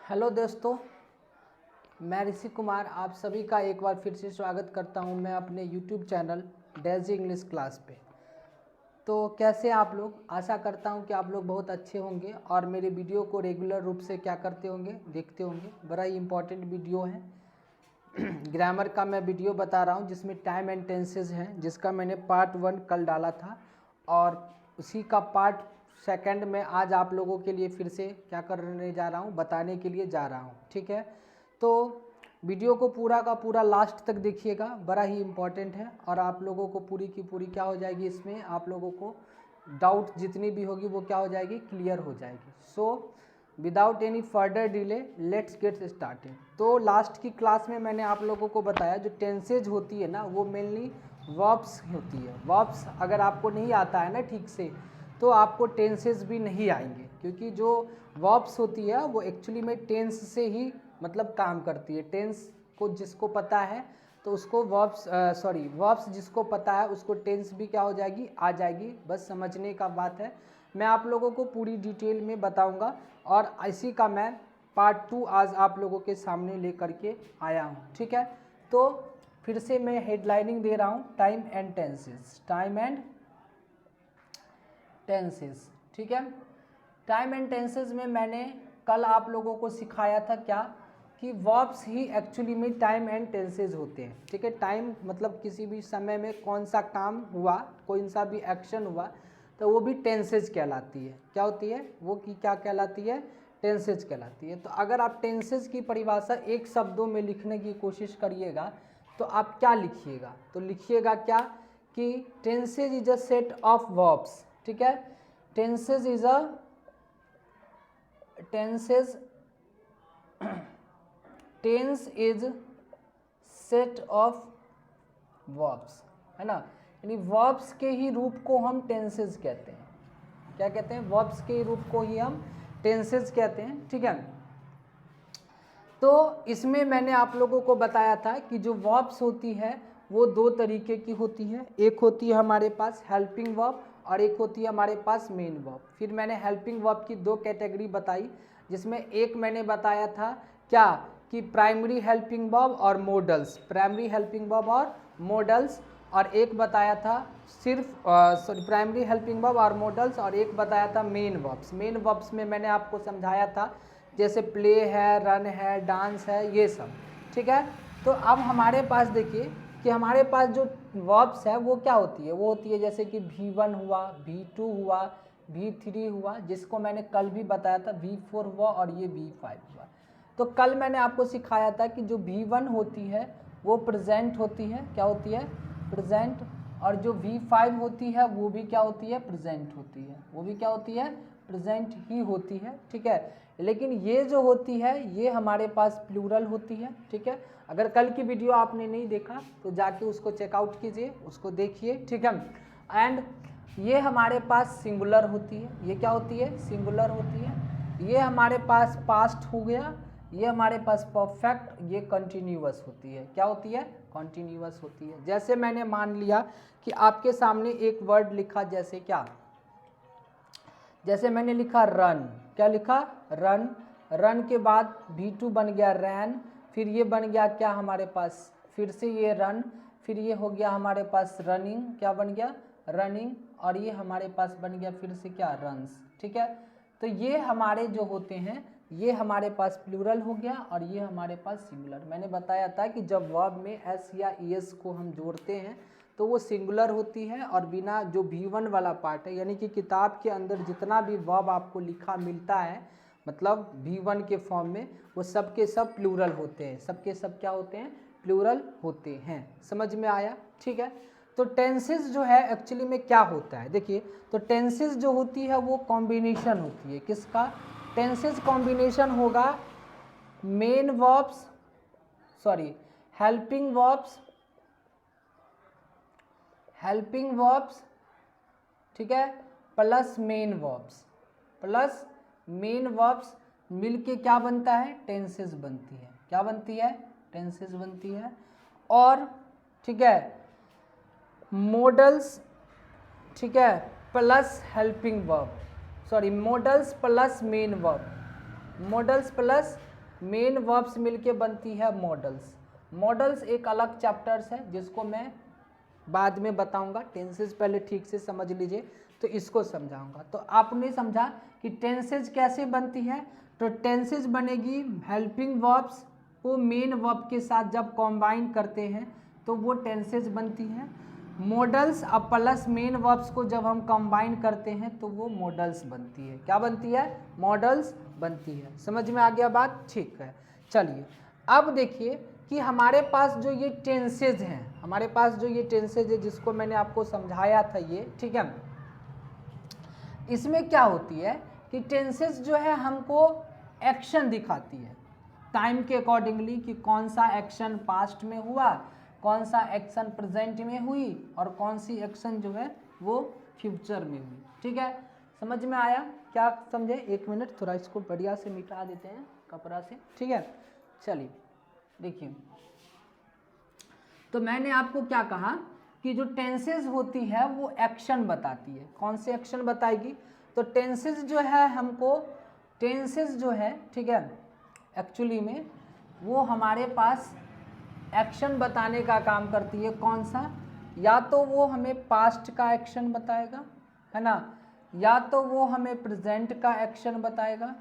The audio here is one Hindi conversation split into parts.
हेलो दोस्तों, मैं ऋषि कुमार आप सभी का एक बार फिर से स्वागत करता हूं मैं अपने YouTube channel Daisy English class पे। तो कैसे आप लोग, आशा करता हूं कि आप लोग बहुत अच्छे होंगे और मेरे वीडियो को रेगुलर रूप से क्या करते होंगे, देखते होंगे। बड़ा ही इम्पोर्टेंट वीडियो है। ग्रामर का मैं वीडियो बता रहा हूं जिसमें टाइम एंड टेंसेज हैं, जिसका मैंने पार्ट 1 कल डाला था और उसी का पार्ट 2 में आज आप लोगों के लिए फिर से क्या करने जा रहा हूं, बताने के लिए जा रहा हूं। ठीक है, तो वीडियो को पूरा का पूरा लास्ट तक देखिएगा, बड़ा ही इम्पोर्टेंट है और आप लोगों को पूरी की पूरी क्या हो जाएगी, इसमें आप लोगों को डाउट जितनी भी होगी वो क्या हो जाएगी, क्लियर हो जाएगी। So without any further delay let's get started. तो लास्ट की क्लास में मैंने आप लोगों को बताया जो टेंसेज होती है ना, वो मेनली वर्ब्स होती है। वर्ब्स अगर आपको नहीं आता है ना ठीक से, तो आपको टेंसेज भी नहीं आएंगे, क्योंकि जो वर्ब्स होती है वो एक्चुअली में टेंस से ही मतलब काम करती है। टेंस को जिसको पता है तो उसको वर्ब्स जिसको पता है उसको टेंस भी क्या हो जाएगी, आ जाएगी। बस समझने का बात है। मैं आप लोगों को पूरी डिटेल में बताऊंगा और इसी का मैं पार्ट 2 आज आप लोगों के सामने लेकर के आया हूं। ठीक है, तो फिर से मैं हेडलाइनिंग दे रहा हूं, time and tenses. Time and tenses, ठीक है। टाइम एंड टेंसेस में मैंने कल आप लोगों को सिखाया था क्या, कि वर्ब्स ही एक्चुअली में टाइम एंड टेंसेस होते हैं। ठीक है, टाइम मतलब किसी भी समय में कौन सा काम हुआ, कौन सा भी एक्शन हुआ, तो वो भी टेंसेज कहलाती है। क्या होती है वो, की क्या कहलाती है, टेंसेज कहलाती है। तो अगर आप टेंसेज की परिभाषा एक शब्दों में लिखने की कोशिश करिएगा तो आप क्या लिखिएगा, तो लिखिएगा क्या कि tenses is a set of verbs. ठीक है, tenses is a tense is set of verbs, है ना। यानी वर्ब्स के ही रूप को हम टेंसेज कहते हैं। क्या कहते हैं, वर्ब्स के रूप को ही हम टेंसेज कहते हैं। ठीक है, तो इसमें मैंने आप लोगों को बताया था कि जो वर्ब्स होती है वो दो तरीके की होती है। एक होती है हमारे पास हेल्पिंग वर्ब और एक होती है हमारे पास मेन वर्ब। फिर मैंने हेल्पिंग वर्ब की दो कैटेगरी बताई, जिसमें एक मैंने बताया था क्या, कि प्राइमरी हेल्पिंग वर्ब और मॉडल्स, प्राइमरी हेल्पिंग वर्ब और मॉडल्स, और एक बताया था सिर्फ प्राइमरी हेल्पिंग वर्ब और मॉडल्स, और एक बताया था मेन वर्ब्स। मेन वर्ब्स में मैंने आपको समझाया था जैसे प्ले है, रन है, डांस है, ये सब। ठीक है, तो अब हमारे पास देखिए कि हमारे पास जो वर्ब्स है वो क्या होती है, वो होती है जैसे कि V1 हुआ, V2 हुआ, V3 हुआ, जिसको मैंने कल भी बताया था, V4 हुआ और ये V5 हुआ। तो कल मैंने आपको सिखाया था कि जो V1 होती है वो प्रेजेंट होती है। क्या होती है, प्रेजेंट। और जो V5 होती है वो भी क्या होती है, प्रेजेंट होती है। वो भी क्या होती है, प्रेजेंट ही होती है। ठीक है, लेकिन ये जो होती है ये हमारे पास प्लूरल होती है। ठीक है, अगर कल की वीडियो आपने नहीं देखा तो जाके उसको चेकआउट कीजिए, उसको देखिए। ठीक है, एंड ये हमारे पास सिंगुलर होती है। ये क्या होती है, सिंगुलर होती है। ये हमारे पास पास्ट हो गया, ये हमारे पास परफेक्ट, ये कंटिन्यूअस होती है। क्या होती है, कंटिन्यूअस होती है। जैसे मैंने मान लिया कि आपके सामने एक वर्ड लिखा, जैसे क्या, जैसे मैंने लिखा रन। क्या लिखा, रन। रन के बाद V2 बन गया रैन, फिर ये बन गया क्या हमारे पास, फिर से ये रन, फिर ये हो गया हमारे पास रनिंग। क्या बन गया, रनिंग। और ये हमारे पास बन गया फिर से क्या, रन्स। ठीक है, तो ये हमारे जो होते हैं ये हमारे पास प्लूरल हो गया और ये हमारे पास सिंगुलर। मैंने बताया था कि जब वर्ब में एस या ईएस को हम जोड़ते हैं तो वो सिंगुलर होती है, और बिना जो V1 वाला पार्ट है, यानी कि किताब के अंदर जितना भी वर्ब आपको लिखा मिलता है मतलब V1 के फॉर्म में, वो सब के सब प्लूरल होते हैं। सब के सब क्या होते हैं, प्लूरल होते हैं। समझ में आया। ठीक है, तो टेंसेस जो है एक्चुअली में क्या होता है, देखिए, तो टेंसेस जो होती है वो कॉम्बिनेशन होती है। किसका, टेंसेस कॉम्बिनेशन होगा main verbs, helping verbs, helping verbs, ठीक है, plus main verbs, plus main verbs मिलके क्या बनता है, टेंसेस बनती है। क्या बनती है, टेंसेस बनती है। और ठीक है, मॉडल्स, ठीक है, plus helping verb, models plus main verb, models plus main verbs मिलके बनती है मॉडल्स। मॉडल्स एक अलग चैप्टर्स है जिसको मैं बाद में बताऊंगा, टेंसेज पहले ठीक से समझ लीजिए तो इसको समझाऊंगा। तो आपने समझा कि टेंसेज कैसे बनती है, तो टेंसेज बनेगी हेल्पिंग वर्ब्स को मेन वर्ब के साथ जब कॉम्बाइन करते हैं तो वो टेंसेज बनती है। मॉडल्स अब प्लस मेन वर्ब्स को जब हम कंबाइन करते हैं तो वो मॉडल्स बनती है। क्या बनती है? मॉडल्स बनती है। समझ में आ गया बात? ठीक है, चलिए अब देखिए कि हमारे पास जो ये टेंसेज हैं, हमारे पास जो ये टेंसेज है जिसको मैंने आपको समझाया था ये, ठीक है, इसमें क्या होती है कि टेंसेज जो है हमको एक्शन दिखाती है टाइम के अकॉर्डिंगली कि कौन सा एक्शन पास्ट में हुआ, कौन सा एक्शन प्रेजेंट में हुई और कौन सी एक्शन जो है वो फ्यूचर में हुई। ठीक है, समझ में आया? क्या समझे? एक मिनट, थोड़ा इसको बढ़िया से मिटा देते हैं कपड़ा से। ठीक है, चलिए देखिए, तो मैंने आपको क्या कहा कि जो टेंसेज होती है वो एक्शन बताती है। कौन से एक्शन बताएगी? तो टेंसेज जो है हमको, टेंसेज जो है, ठीक है, एक्चुअली में वो हमारे पास एक्शन बताने का काम करती है। कौन सा? या तो वो हमें पास्ट का एक्शन बताएगा, है ना, या तो वो हमें प्रेजेंट का एक्शन बताएगा,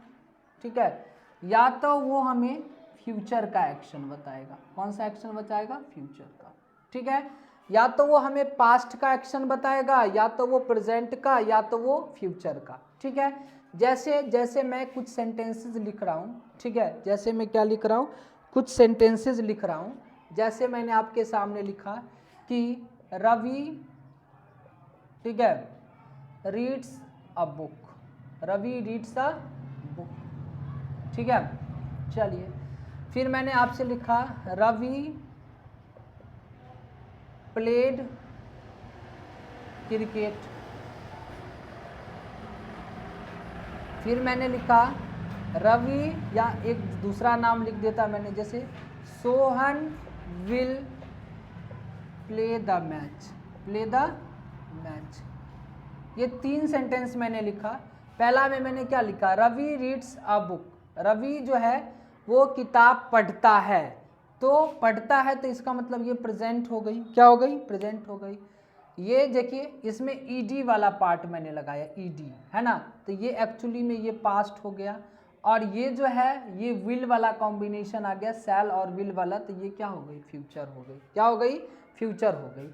ठीक है, या तो वो हमें फ्यूचर का एक्शन बताएगा। कौन सा एक्शन बताएगा? फ्यूचर का। ठीक है, या तो वो हमें पास्ट का एक्शन बताएगा, या तो वो प्रेजेंट का, या तो वो फ्यूचर का। ठीक है, जैसे जैसे मैं कुछ सेंटेंसेस लिख रहा हूँ, ठीक है, जैसे मैं क्या लिख रहा हूँ, कुछ सेंटेंसेस लिख रहा हूँ। जैसे मैंने आपके सामने लिखा कि रवि, ठीक है, reads a book, Ravi reads a book. ठीक है, चलिए फिर मैंने आपसे लिखा रवि प्लेड क्रिकेट। फिर मैंने लिखा रवि, या एक दूसरा नाम लिख देता मैंने, जैसे Sohan will play the match, play the match. ये 3 सेंटेंस मैंने लिखा। पहला में मैंने क्या लिखा? Ravi reads a book, Ravi जो है वो किताब पढ़ता है। तो पढ़ता है तो इसका मतलब ये प्रेजेंट हो गई। क्या हो गई? प्रेजेंट हो गई। ये देखिए इसमें ईडी वाला पार्ट मैंने लगाया, ईडी, है ना, तो ये एक्चुअली में ये पास्ट हो गया। और ये जो है ये विल वाला कॉम्बिनेशन आ गया, शैल और विल वाला, तो ये क्या हो गई? फ्यूचर हो गई। क्या हो गई? फ्यूचर हो गई।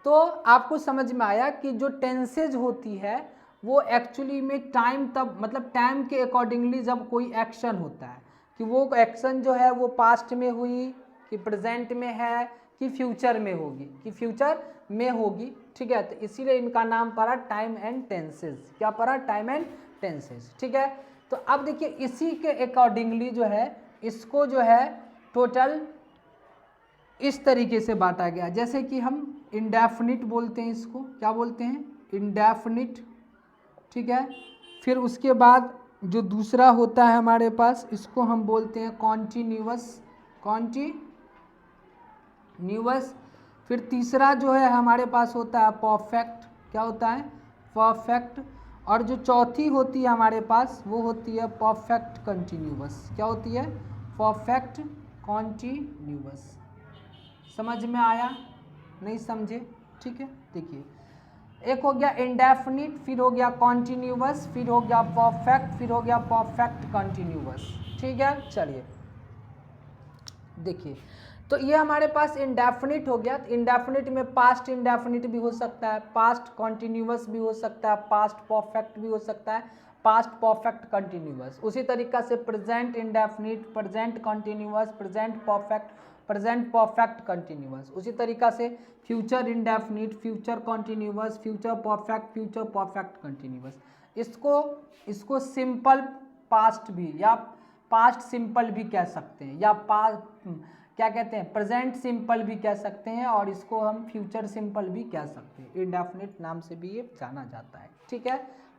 तो आपको समझ में आया कि जो टेंसेज होती है वो एक्चुअली में टाइम, तब मतलब टाइम के अकॉर्डिंगली जब कोई एक्शन होता है कि वो एक्शन जो है वो पास्ट में हुई, कि प्रेजेंट में है, कि फ्यूचर में होगी, कि फ्यूचर में होगी। ठीक है, तो इसीलिए इनका नाम पड़ा टाइम एंड टेंसेज। क्या पड़ा? Time and tenses. ठीक है, तो अब देखिए इसी के अकॉर्डिंगली जो है इसको जो है टोटल इस तरीके से बांटा गया। जैसे कि हम इंडेफिनिट बोलते हैं, इसको क्या बोलते हैं? इंडेफिनिट। ठीक है, फिर उसके बाद जो दूसरा होता है हमारे पास, इसको हम बोलते हैं कॉन्टिन्यूअस, कॉन्टिन्यूअस। फिर तीसरा जो है हमारे पास होता है परफेक्ट। क्या होता है? परफेक्ट। और जो चौथी होती है हमारे पास वो होती है परफेक्ट कंटिन्यूअस। क्या होती है? Perfect continuous. समझ में आया? नहीं समझे? ठीक है, देखिए एक हो गया इंडेफिनिट, फिर हो गया कॉन्टिन्यूअस, फिर हो गया परफेक्ट, फिर हो गया परफेक्ट कंटिन्यूअस। ठीक है, चलिए देखिए, तो ये हमारे पास इंडेफिनिट हो गया। इंडेफिनिट में पास्ट इंडेफिनिट भी हो सकता है, पास्ट कॉन्टिन्यूअस भी हो सकता है, पास्ट परफेक्ट भी हो सकता है, पास्ट परफेक्ट कंटिन्यूअस। उसी तरीका से present indefinite, present continuous, present perfect, present perfect continuous. उसी तरीका से future indefinite, future continuous, future perfect continuous. इसको सिंपल पास्ट भी या पास्ट सिंपल भी कह सकते हैं, या क्या कहते हैं, प्रेजेंट सिंपल भी कह सकते हैं, और इसको हम फ्यूचर सिंपल भी कह सकते हैं। इंडेफिनिट नाम से भी ये जाना जाता है। ठीक है,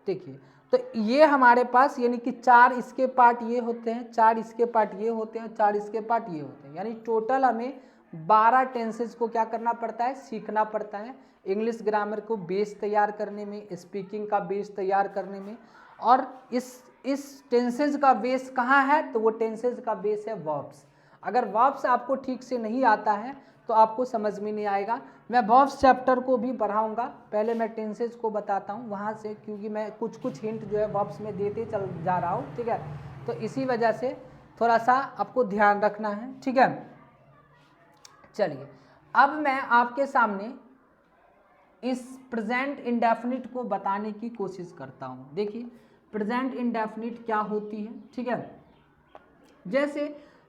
देखिए तो ये हमारे पास यानी कि 4 इसके पार्ट ये होते हैं, 4 इसके पार्ट ये होते हैं, 4 इसके पार्ट ये होते हैं, यानी टोटल हमें 12 टेंसेज को क्या करना पड़ता है? सीखना पड़ता है। इंग्लिश ग्रामर को बेस तैयार करने में, स्पीकिंग का बेस तैयार करने में, और इस टेंसेज का बेस कहाँ है, तो वो टेंसेज का बेस है वर्ब्स। अगर वर्ब्स आपको ठीक से नहीं आता है तो आपको समझ में नहीं आएगा। मैं वर्ब्स चैप्टर को भी पढ़ाऊंगा, पहले मैं टेंसेज को बताता हूँ वहाँ से, क्योंकि मैं कुछ हिंट जो है वर्ब्स में देते चल जा रहा हूँ, ठीक है। तो इसी वजह से थोड़ा सा आपको ध्यान रखना है, ठीक है। चलिए अब मैं आपके सामने इस प्रेजेंट इंडेफिनिट को बताने की कोशिश करता हूँ। देखिए प्रेजेंट इंडेफिनिट क्या होती है, ठीक है। जैसे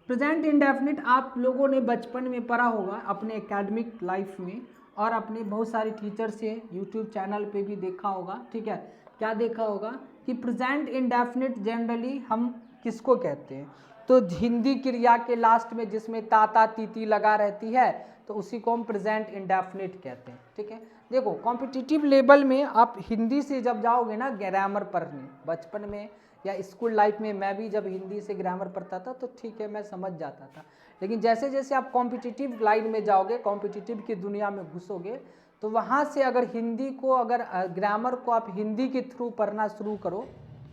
प्रेजेंट इंडेफिनिट आप लोगों ने बचपन में पढ़ा होगा अपने एकेडमिक लाइफ में, और अपने बहुत सारे टीचर से यूट्यूब चैनल पे भी देखा होगा, ठीक है। क्या देखा होगा कि प्रेजेंट इंडेफिनिट जनरली हम किसको कहते हैं, तो हिंदी क्रिया के लास्ट में जिसमें ताता तीती लगा रहती है तो उसी को हम प्रेजेंट इंडेफिनिट कहते हैं, ठीक है। देखो कॉम्पिटिटिव लेवल में आप हिंदी से जब जाओगे ना ग्रामर पढ़ने, बचपन में या स्कूल लाइफ में मैं भी जब हिंदी से ग्रामर पढ़ता था तो ठीक है मैं समझ जाता था, लेकिन जैसे जैसे आप कॉम्पिटिटिव लाइन में जाओगे, कॉम्पिटिटिव की दुनिया में घुसोगे, तो वहाँ से अगर हिंदी को, अगर ग्रामर को आप हिंदी के थ्रू पढ़ना शुरू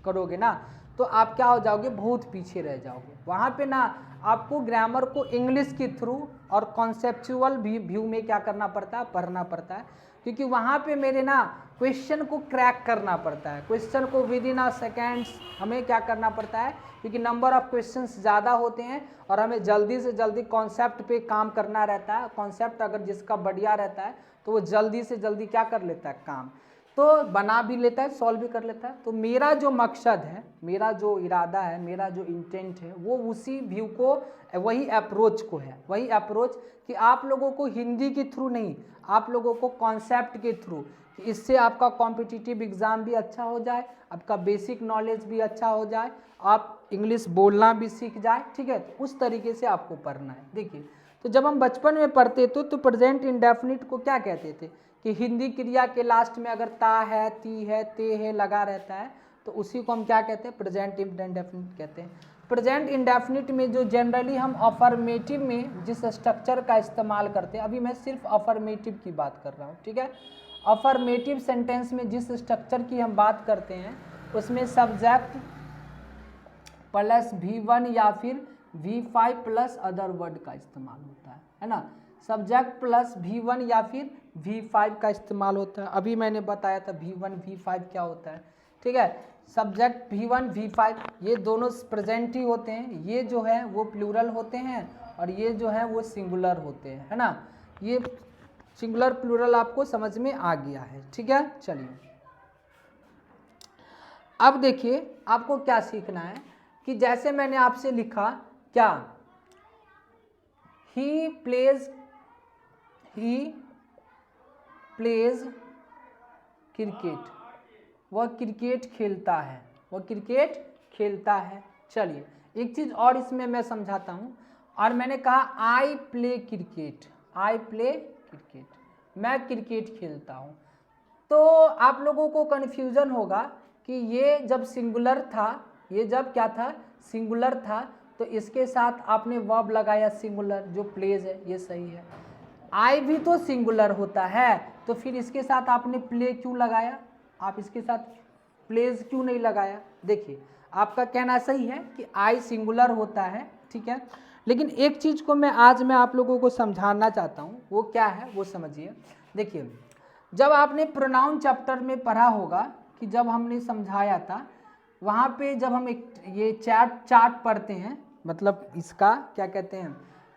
करोगे ना, तो आप क्या हो जाओगे, बहुत पीछे रह जाओगे। वहाँ पे ना आपको ग्रामर को इंग्लिश के थ्रू और कॉन्सेप्चुअल व्यू में क्या करना पड़ता है, पढ़ना पड़ता है, क्योंकि वहाँ पे मेरे ना क्वेश्चन को क्रैक करना पड़ता है, क्वेश्चन को विद इन अ सेकेंड्स हमें क्या करना पड़ता है, क्योंकि नंबर ऑफ क्वेश्चंस ज़्यादा होते हैं और हमें जल्दी से जल्दी कॉन्सेप्ट पे काम करना रहता है। कॉन्सेप्ट अगर जिसका बढ़िया रहता है तो वो जल्दी से जल्दी क्या कर लेता है, काम तो बना भी लेता है, सॉल्व भी कर लेता है। तो मेरा जो मकसद है, मेरा जो इरादा है, मेरा जो इंटेंट है, वो उसी व्यू को, वही अप्रोच को है, वही अप्रोच कि आप लोगों को हिंदी के थ्रू नहीं, आप लोगों को कॉन्सेप्ट के थ्रू, इससे आपका कॉम्पिटिटिव एग्ज़ाम भी अच्छा हो जाए, आपका बेसिक नॉलेज भी अच्छा हो जाए, आप इंग्लिश बोलना भी सीख जाए, ठीक है। तो उस तरीके से आपको पढ़ना है। देखिए तो जब हम बचपन में पढ़ते तो प्रेजेंट इंडेफिनिट को क्या कहते थे कि हिंदी क्रिया के लास्ट में अगर ता है, ती है, ते है लगा रहता है तो उसी को हम क्या कहते हैं, प्रेजेंट इंडेफिनिट कहते हैं। प्रेजेंट इंडेफिनिट में जो जनरली हम अफर्मेटिव में जिस स्ट्रक्चर का इस्तेमाल करते हैं, अभी मैं सिर्फ अफर्मेटिव की बात कर रहा हूँ, ठीक है। अफर्मेटिव सेंटेंस में जिस स्ट्रक्चर की हम बात करते हैं उसमें सब्जेक्ट प्लस V1 या फिर V5 प्लस अदर वर्ड का इस्तेमाल होता है ना। सब्जेक्ट प्लस V1 या फिर V5 का इस्तेमाल होता है। अभी मैंने बताया था V1 V5 क्या होता है, ठीक है। सब्जेक्ट V1 V5 ये दोनों प्रेजेंट ही होते हैं, ये जो है वो प्लूरल होते हैं और ये जो है वो सिंगुलर होते हैं, है ना। ये सिंगुलर प्लूरल आपको समझ में आ गया है, ठीक है। चलिए अब देखिए आपको क्या सीखना है कि जैसे मैंने आपसे लिखा क्या, ही प्लेज क्रिकेट, वह क्रिकेट खेलता है, वह क्रिकेट खेलता है। चलिए एक चीज़ और इसमें मैं समझाता हूँ, और मैंने कहा I play cricket, I play cricket, मैं क्रिकेट खेलता हूँ। तो आप लोगों को कन्फ्यूज़न होगा कि ये जब सिंगुलर था, ये जब क्या था, सिंगुलर था, तो इसके साथ आपने वर्ब लगाया सिंगुलर, जो प्लेज है, ये सही है। आई भी तो सिंगुलर होता है, तो फिर इसके साथ आपने प्ले क्यों लगाया, आप इसके साथ प्लेज क्यों नहीं लगाया। देखिए आपका कहना सही है कि आई सिंगुलर होता है, ठीक है, लेकिन एक चीज़ को आज मैं आप लोगों को समझाना चाहता हूँ, वो क्या है वो समझिए। देखिए जब आपने प्रोनाउन चैप्टर में पढ़ा होगा कि जब हमने समझाया था, वहाँ पे जब हम एक ये चार्ट पढ़ते हैं, मतलब इसका क्या कहते हैं,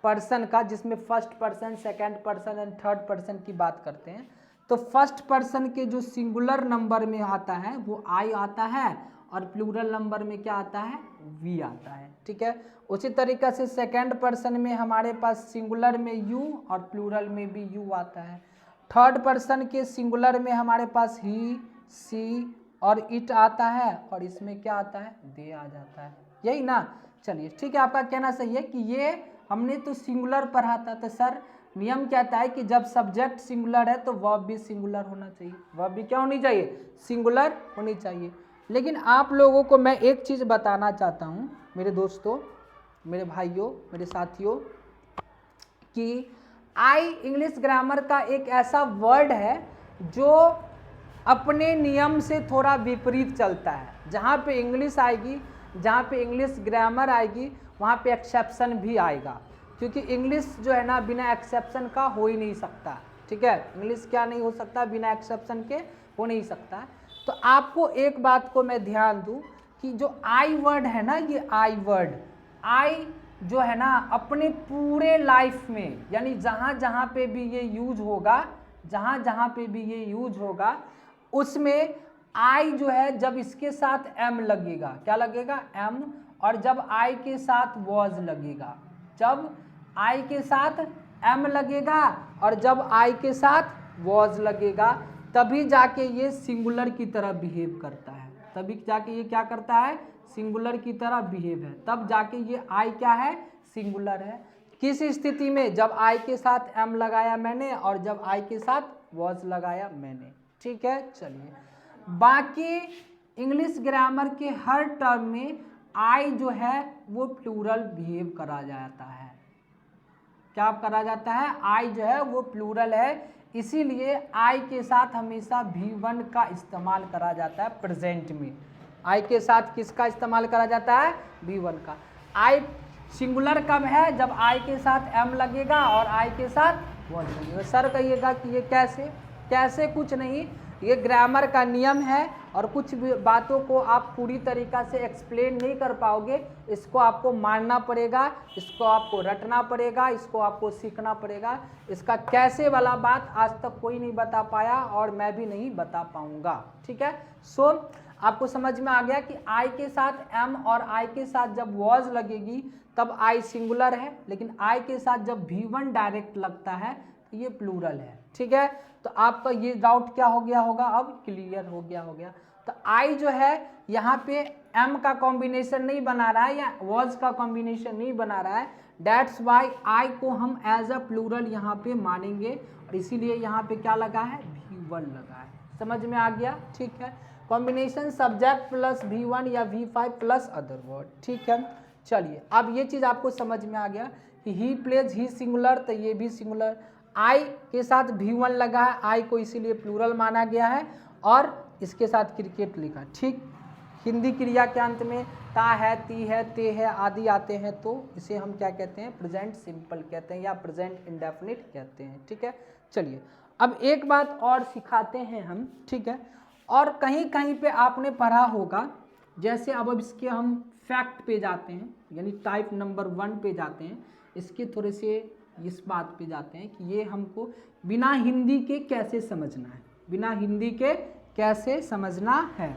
पर्सन का, जिसमें first person, second person and third person की बात करते हैं, तो फर्स्ट पर्सन के जो सिंगुलर नंबर में आता है वो आई आता है, और प्लूरल नंबर में क्या आता है, वी आता है, ठीक है। उसी तरीक़े से सेकंड पर्सन में हमारे पास सिंगुलर में यू और प्लूरल में भी यू आता है। थर्ड पर्सन के सिंगुलर में हमारे पास ही, सी और इट आता है, और इसमें क्या आता है, दे आ जाता है, यही ना। चलिए ठीक है, आपका कहना सही है कि ये हमने तो सिंगुलर पढ़ा था, तो सर नियम कहता है कि जब सब्जेक्ट सिंगुलर है तो वर्ब भी सिंगुलर होना चाहिए, वर्ब भी क्या होनी चाहिए, सिंगुलर होनी चाहिए। लेकिन आप लोगों को मैं एक चीज़ बताना चाहता हूँ मेरे दोस्तों, मेरे भाइयों, मेरे साथियों, कि आई इंग्लिश ग्रामर का एक ऐसा वर्ड है जो अपने नियम से थोड़ा विपरीत चलता है। जहाँ पे इंग्लिश आएगी, जहाँ पे इंग्लिश ग्रामर आएगी, वहाँ पे एक्सेप्शन भी आएगा, क्योंकि इंग्लिश जो है ना बिना एक्सेप्शन का हो ही नहीं सकता। ठीक है, इंग्लिश क्या नहीं हो सकता, बिना एक्सेप्शन के हो नहीं सकता। तो आपको एक बात को मैं ध्यान दूँ कि जो आई वर्ड है ना, ये आई वर्ड, आई जो है ना अपने पूरे लाइफ में, यानी जहाँ जहाँ पे भी ये यूज होगा, जहाँ जहाँ पे भी ये यूज होगा, उसमें आई जो है जब इसके साथ एम लगेगा, क्या लगेगा, एम, और जब आई के साथ वॉज लगेगा, जब आई के साथ एम लगेगा और जब आई के साथ वॉज लगेगा, तभी जाके ये सिंगुलर की तरह बिहेव करता है, तभी जाके ये क्या करता है, सिंगुलर की तरह बिहेव है, तब जाके ये आई क्या है, सिंगुलर है। किस स्थिति में, जब आई के साथ एम लगाया मैंने और जब आई के साथ वॉज लगाया मैंने। ठीक है, चलिए बाकी इंग्लिश ग्रामर के हर टर्म में आई जो है वो प्लूरल बिहेव करा जाता है। क्या करा जाता है, आई जो है वो प्लूरल है, इसीलिए आई के साथ हमेशा V1 का इस्तेमाल करा जाता है प्रेजेंट में। आई के साथ किसका इस्तेमाल करा जाता है, V1 का। आई सिंगुलर कब है, जब आई के साथ एम लगेगा और आई के साथ वॉज लगेगा। सर कहिएगा कि ये कैसे, कैसे कुछ नहीं, ये ग्रामर का नियम है और कुछ भी बातों को आप पूरी तरीक़ा से एक्सप्लेन नहीं कर पाओगे, इसको आपको मानना पड़ेगा, इसको आपको रटना पड़ेगा, इसको आपको सीखना पड़ेगा। इसका कैसे वाला बात आज तक कोई नहीं बता पाया और मैं भी नहीं बता पाऊँगा। ठीक है, सो आपको समझ में आ गया कि आई के साथ एम और आई के साथ जब वॉज लगेगी तब आई सिंगुलर है, लेकिन आई के साथ जब V1 डायरेक्ट लगता है तो ये प्लूरल है। ठीक है, तो आपका ये डाउट क्या हो गया होगा, अब क्लियर हो गया। तो आई जो है यहाँ पे एम का कॉम्बिनेशन नहीं बना रहा है या वॉज का कॉम्बिनेशन नहीं बना रहा है, दैट्स वाई आई को हम एज अ प्लूरल यहाँ पे मानेंगे और इसीलिए यहाँ पे क्या लगा है, V1 लगा है। समझ में आ गया। ठीक है, कॉम्बिनेशन सब्जेक्ट प्लस V1 या V5 प्लस अदर वर्ड। ठीक है, चलिए अब ये चीज़ आपको समझ में आ गया कि ही प्लेज, ही सिंगुलर, तो ये भी सिंगुलर। आई के साथ V1 लगा है, आई को इसीलिए प्लूरल माना गया है और इसके साथ क्रिकेट लिखा। ठीक, हिंदी क्रिया के अंत में ता है, ती है, ते है आदि आते हैं तो इसे हम क्या कहते हैं, प्रेजेंट सिंपल कहते हैं या प्रेजेंट इंडेफिनिट कहते हैं। ठीक है, चलिए अब एक बात और सिखाते हैं हम। ठीक है, और कहीं कहीं पे आपने पढ़ा होगा, जैसे अब इसके हम फैक्ट पे जाते हैं, यानी टाइप नंबर 1 पे जाते हैं, इसके थोड़े से इस बात पे जाते हैं कि ये हमको बिना हिंदी के कैसे समझना है, बिना हिंदी के कैसे समझना है।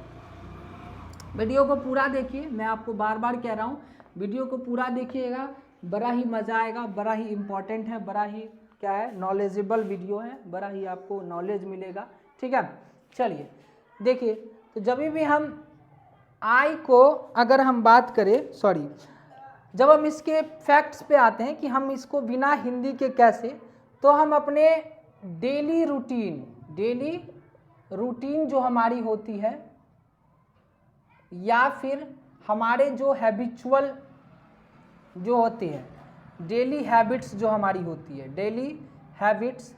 वीडियो को पूरा देखिए, मैं आपको बार बार कह रहा हूँ वीडियो को पूरा देखिएगा, बड़ा ही मज़ा आएगा, बड़ा ही इम्पोर्टेंट है, बड़ा ही क्या है, नॉलेजेबल वीडियो है, बड़ा ही आपको नॉलेज मिलेगा। ठीक है, चलिए देखिए, तो जब भी हम आई को अगर हम बात करें, सॉरी, जब हम इसके फैक्ट्स पे आते हैं कि हम इसको बिना हिंदी के कैसे, तो हम अपने डेली रूटीन जो हमारी होती है या फिर हमारे जो हैबिचुअल जो होते हैं, डेली हैबिट्स जो हमारी होती है, डेली हैबिट्स,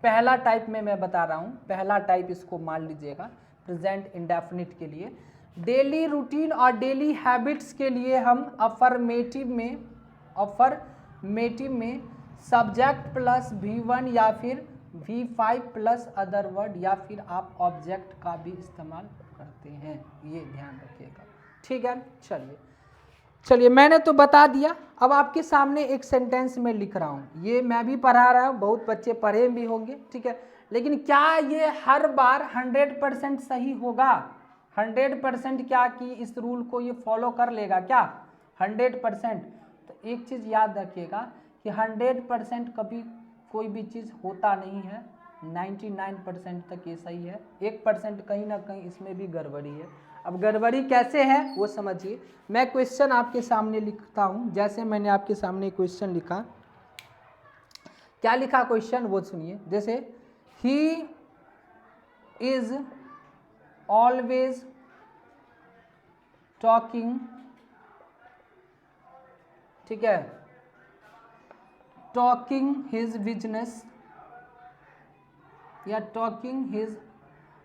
पहला टाइप में मैं बता रहा हूँ, पहला टाइप इसको मान लीजिएगा प्रेजेंट इंडेफिनिट के लिए। डेली रूटीन और डेली हैबिट्स के लिए हम अफर्मेटिव में सब्जेक्ट प्लस V1 या फिर V5 प्लस अदर वर्ड या फिर आप ऑब्जेक्ट का भी इस्तेमाल करते हैं, ये ध्यान रखिएगा। ठीक है, चलिए मैंने तो बता दिया, अब आपके सामने एक सेंटेंस में लिख रहा हूँ, ये मैं भी पढ़ा रहा हूँ, बहुत बच्चे पढ़े भी होंगे। ठीक है, लेकिन क्या ये हर बार 100% सही होगा, 100% क्या कि इस रूल को ये फॉलो कर लेगा क्या 100%? तो एक चीज़ याद रखिएगा कि 100% कभी कोई भी चीज़ होता नहीं है, 99% तक ये सही है, 1% कहीं ना कहीं इसमें भी गड़बड़ी है। अब गड़बड़ी कैसे है वो समझिए, मैं क्वेश्चन आपके सामने लिखता हूँ, जैसे मैंने आपके सामने क्वेश्चन लिखा, क्या लिखा क्वेश्चन वो सुनिए। जैसे ही इज ऑलवेज टॉकिंग, ठीक है, टॉकिंग हिज बिजनेस या talking his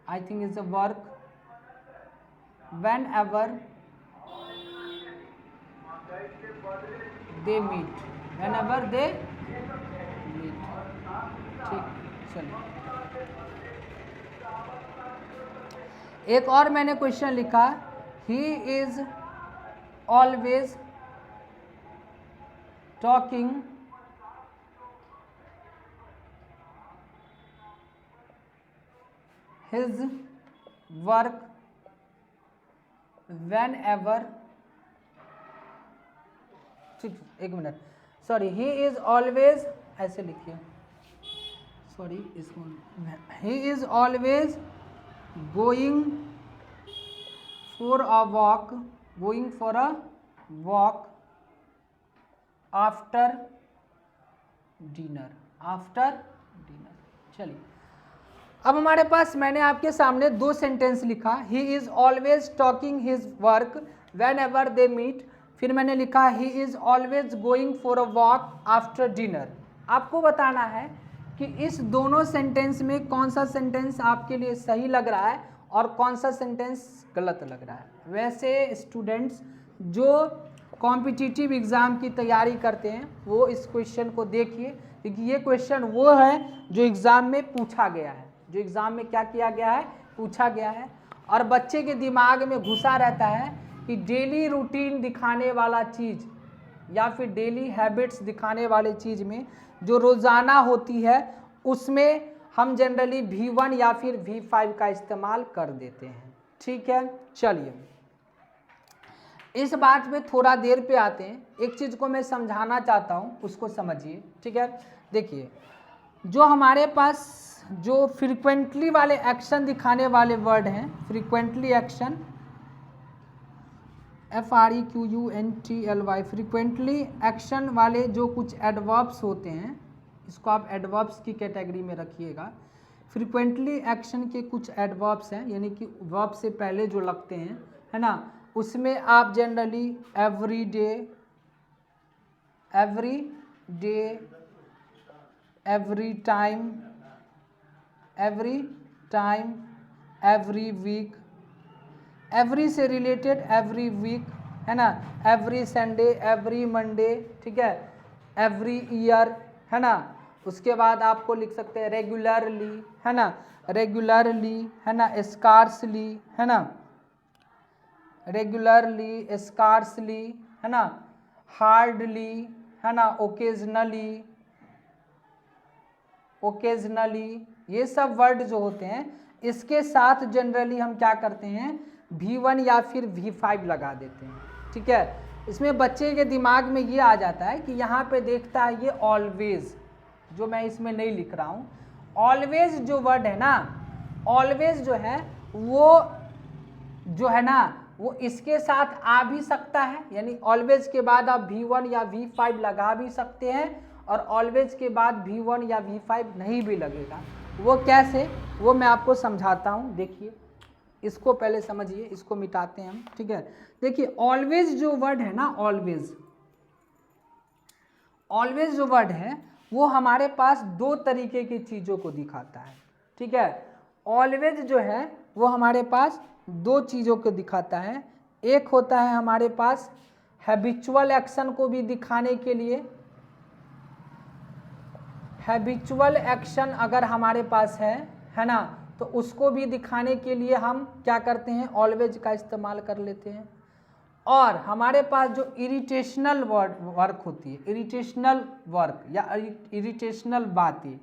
I think is a work whenever they meet, whenever they meet. ठीक, चलिए एक और मैंने क्वेश्चन लिखा, he is always talking his work whenever, ठीक, एक minute, sorry, he is always, ऐसे लिखिए, सॉरी, इसको, he is always going for a walk, going for a walk after dinner, after dinner. चलिए अब हमारे पास, मैंने आपके सामने दो सेंटेंस लिखा, he is always talking his work whenever they meet, फिर मैंने लिखा he is always going for a walk after dinner. आपको बताना है कि इस दोनों सेंटेंस में कौन सा सेंटेंस आपके लिए सही लग रहा है और कौन सा सेंटेंस गलत लग रहा है। वैसे स्टूडेंट्स जो कॉम्पिटिटिव एग्ज़ाम की तैयारी करते हैं वो इस क्वेश्चन को देखिए, क्योंकि ये क्वेश्चन वो है जो एग्ज़ाम में पूछा गया है, जो एग्ज़ाम में क्या किया गया है, पूछा गया है, और बच्चे के दिमाग में घुसा रहता है कि डेली रूटीन दिखाने वाला चीज़ या फिर डेली हैबिट्स दिखाने वाले चीज़ में जो रोज़ाना होती है उसमें हम जनरली V1 या फिर V5 का इस्तेमाल कर देते हैं। ठीक है, चलिए इस बात में थोड़ा देर पे आते हैं। एक चीज़ को मैं समझाना चाहता हूँ, उसको समझिए। ठीक है, देखिए जो हमारे पास जो फ्रीक्वेंटली वाले एक्शन दिखाने वाले वर्ड हैं, frequently action, FREQUENTLY, frequently action वाले जो कुछ एडवर्ब्स होते हैं, इसको आप एडवर्ब्स की कैटेगरी में रखिएगा। फ्रीक्वेंटली एक्शन के कुछ एडवर्ब्स हैं, यानी कि वर्ब से पहले जो लगते हैं, है ना, उसमें आप generally every day, every time, every week, every से रिलेटेड एवरी वीक, है ना, एवरी संडे, एवरी मंडे, ठीक है, एवरी ईयर, है ना। उसके बाद आपको लिख सकते हैं रेगुलरली, है ना, रेगुलरली, है ना, स्कार्सली, है ना, रेगुलरली, स्कार्सली, है ना, हार्डली, है ना, ओकेजनली, ये सब वर्ड जो होते हैं इसके साथ जनरली हम क्या करते हैं, V1 या फिर V5 लगा देते हैं। ठीक है, इसमें बच्चे के दिमाग में ये आ जाता है कि यहाँ पे देखता है ये ऑलवेज, जो मैं इसमें नहीं लिख रहा हूँ, ऑलवेज जो वर्ड है ना, ऑलवेज जो है वो जो है ना वो इसके साथ आ भी सकता है, यानी ऑलवेज के बाद आप V1 या V5 लगा भी सकते हैं, और ऑलवेज के बाद V1 या V5 नहीं भी लगेगा। वो कैसे, वो मैं आपको समझाता हूँ। देखिए इसको पहले समझिए, इसको मिटाते हैं हम। ठीक है, देखिए ऑलवेज जो वर्ड है ना, ऑलवेज जो वर्ड है वो हमारे पास दो तरीके की चीज़ों को दिखाता है। ठीक है, ऑलवेज जो है वो हमारे पास दो चीज़ों को दिखाता है। एक होता है हमारे पास हैबिचुअल एक्शन को भी दिखाने के लिए, हैबिचुअल एक्शन अगर हमारे पास है ना, तो उसको भी दिखाने के लिए हम क्या करते हैं, ऑलवेज का इस्तेमाल कर लेते हैं। और हमारे पास जो इरिटेशनल वर्क होती है, इरिटेशनल वर्क या इरिटेशनल बातें,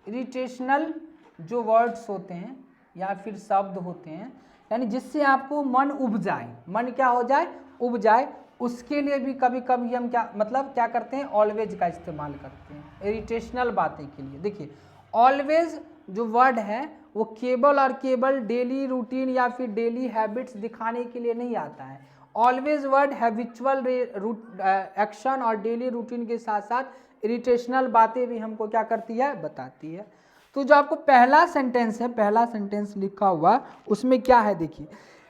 इरिटेशनल जो वर्ड्स होते हैं या फिर शब्द होते हैं, यानी जिससे आपको मन उब जाए, मन क्या हो जाए, उब जाए, उसके लिए भी कभी कभी हम क्या करते हैं, ऑलवेज का इस्तेमाल करते हैं इरिटेशनल बातें के लिए। देखिए ऑलवेज जो वर्ड है वो केवल और केवल डेली रूटीन या फिर डेली हैबिट्स दिखाने के लिए नहीं आता है। ऑलवेज वर्ड हैबिचुअल एक्शन और डेली रूटीन के साथ साथ इरिटेशनल बातें भी हमको क्या करती है, बताती है। तो जो आपको पहला सेंटेंस है, पहला सेंटेंस लिखा हुआ उसमें क्या है, देखिए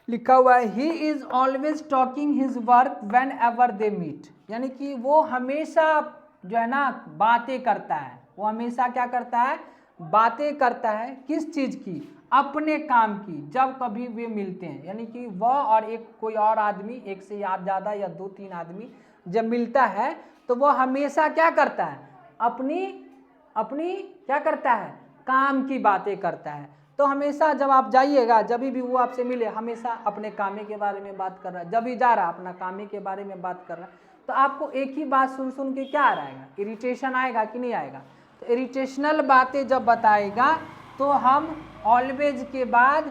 लिखा हुआ है he is always talking his work whenever they meet, यानी कि वो हमेशा जो है ना बातें करता है, वो हमेशा क्या करता है, बातें करता है किस चीज़ की, अपने काम की, जब कभी वे मिलते हैं, यानी कि वह और एक कोई और आदमी, एक से ज़्यादा या 2-3 आदमी जब मिलता है तो वह हमेशा क्या करता है, अपनी क्या करता है, काम की बातें करता है। तो हमेशा जब आप जाइएगा, जब भी वो आपसे मिले, हमेशा अपने कामे के बारे में बात कर रहा है, जब भी जा रहा अपना कामे के बारे में बात कर रहा है, तो आपको एक ही बात सुन सुन के क्या आएगा, इरिटेशन आएगा कि नहीं आएगा। तो इरिटेशनल बातें जब बताएगा तो हम ऑलवेज के बाद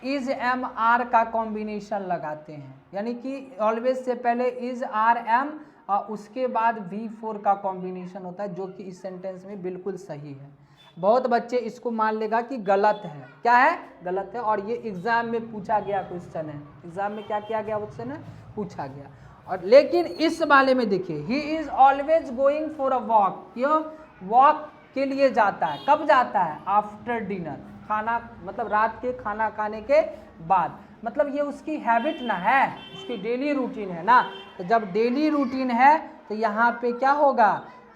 इज एम आर का कॉम्बिनेशन लगाते हैं, यानी कि ऑलवेज से पहले इज आर एम और उसके बाद V4 का कॉम्बिनेशन होता है, जो कि इस सेंटेंस में बिल्कुल सही है। बहुत बच्चे इसको मान लेगा कि गलत है, क्या है, गलत है, और ये एग्जाम में पूछा गया क्वेश्चन है, एग्जाम में क्या किया गया क्वेश्चन है, पूछा गया। और लेकिन इस वाले में देखिए, ही is always going for a walk, क्यों, वॉक के लिए जाता है, कब जाता है, आफ्टर डिनर, खाना मतलब रात के खाना खाने के बाद, मतलब ये उसकी हैबिट ना है, उसकी डेली रूटीन है ना। तो जब डेली रूटीन है तो यहाँ पे क्या होगा,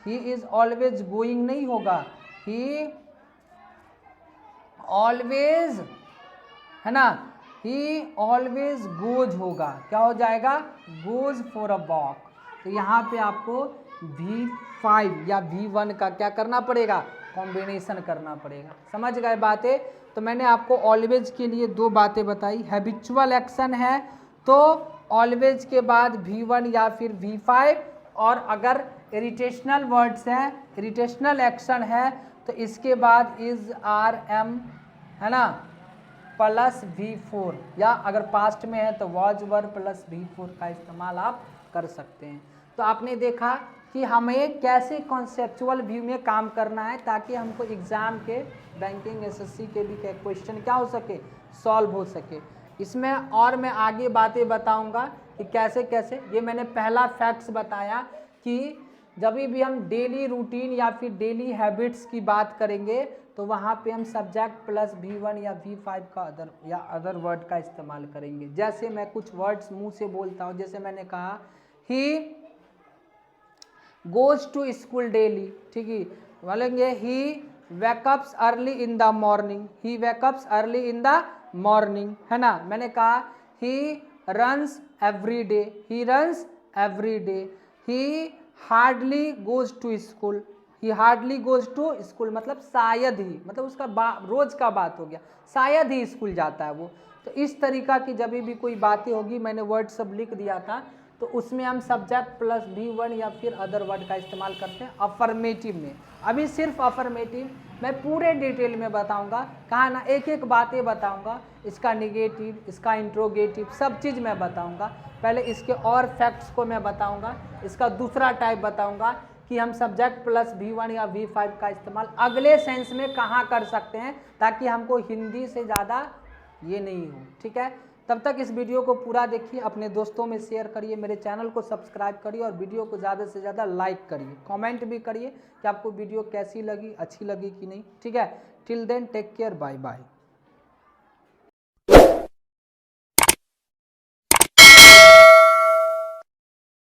ही इज ऑलवेज गोइंग नहीं होगा, ही ऑलवेज, है ना, ही ऑलवेज गोज होगा, क्या हो जाएगा, गोज फॉर अ वॉक। तो यहाँ पे आपको V5 या V1 का क्या करना पड़ेगा, कॉम्बिनेशन करना पड़ेगा। समझ गए बातें। तो मैंने आपको ऑलवेज के लिए 2 बातें बताई, हैबिचुअल एक्शन है तो ऑलवेज के बाद V1 या फिर V5, और अगर इरिटेशनल वर्ड्स हैं, इरिटेशनल एक्शन है तो इसके बाद इज आर एम, है ना, प्लस V4, या अगर पास्ट में है तो वॉज वर प्लस V4 का इस्तेमाल आप कर सकते हैं। तो आपने देखा कि हमें कैसे कॉन्सेप्चुअल व्यू में काम करना है ताकि हमको एग्ज़ाम के, बैंकिंग, SSC के भी क्वेश्चन क्या हो सके, सॉल्व हो सके। इसमें और मैं आगे बातें बताऊंगा कि कैसे कैसे। ये मैंने पहला फैक्ट्स बताया कि जब भी हम डेली रूटीन या फिर डेली हैबिट्स की बात करेंगे तो वहाँ पे हम सब्जेक्ट प्लस V1 या V5 का अदर वर्ड का इस्तेमाल करेंगे। जैसे मैं कुछ वर्ड्स मुंह से बोलता हूँ, जैसे मैंने कहा he goes to school daily, ठीक है, बोलेंगे he wake ups early in the morning, he wake ups early in the morning, है ना। मैंने कहा he runs every day, he runs every day, he hardly goes to school, he hardly goes to school मतलब शायद ही, मतलब उसका रोज का बात हो गया, शायद ही स्कूल जाता है वो। तो इस तरीका की जब भी कोई बातें होगी, मैंने वर्ड सब लिख दिया था, तो उसमें हम सब्जेक्ट प्लस V1 या फिर अदर वर्ड का इस्तेमाल करते हैं अफर्मेटिव में। अभी सिर्फ अफर्मेटिव, मैं पूरे डिटेल में बताऊंगा, कहा ना, एक एक बातें बताऊंगा, इसका निगेटिव, इसका इंट्रोगेटिव, सब चीज़ मैं बताऊंगा। पहले इसके और फैक्ट्स को मैं बताऊंगा, इसका दूसरा टाइप बताऊंगा कि हम सब्जेक्ट प्लस V1 या V5 का इस्तेमाल अगले सेंस में कहाँ कर सकते हैं, ताकि हमको हिंदी से ज़्यादा ये नहीं हो, ठीक है। तब तक इस वीडियो को पूरा देखिए, अपने दोस्तों में शेयर करिए, मेरे चैनल को सब्सक्राइब करिए और वीडियो को ज़्यादा से ज़्यादा लाइक करिए, कमेंट भी करिए कि आपको वीडियो कैसी लगी, अच्छी लगी कि नहीं, ठीक है। Till then take care, bye bye.